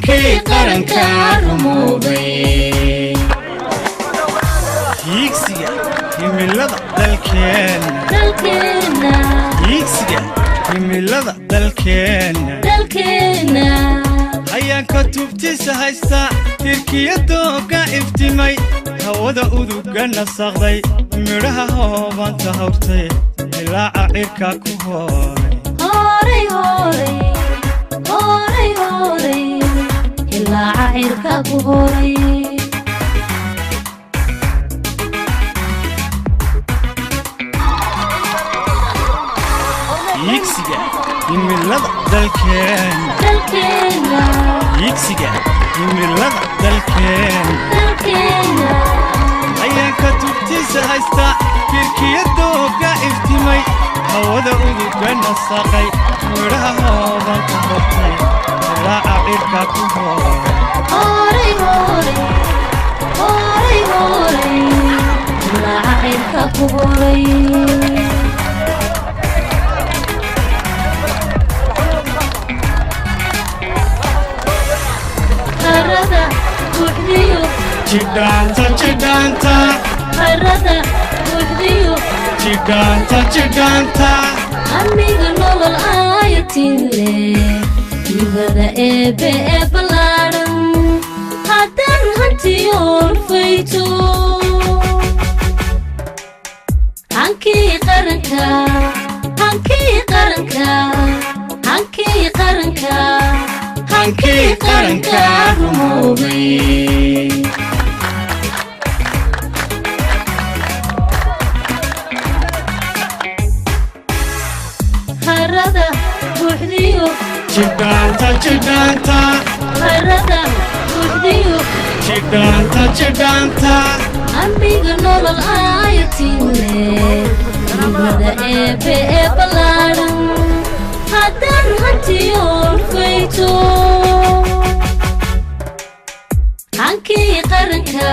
hankii qaranka rumoobay hiigsiga himilada dalkeena hiigsiga himilada dalkeena ayaan ka tubtiisa haysta tirkiyadooga iftimay hawada uduga nasaqday midhaha hoobanta hawrtay ilaaca cirka ku hooray ilaaca cirka ku hooray hiigsiga himilada dalkeena hiigsiga himilada dalkeena ayaan ka tubtiisa haysta tirkiyadooga iftimay hawada uduga nasaqay midhaha hoobanta hawrtay ilaaca cirka ku hooray ilaaca cirka ku hooray Chidanta harada buuxdiyo Chidanta amiga nolol ayatinle ibada ebe balaran hadan hantiyoon fayto hankii qaranka rumoobay harada buuxdiyo Chidanta harada buuxdiyo Chidanta amiga nolol ayatinle ibada ebe balaran hadan hantiyoon fayto hankii qaranka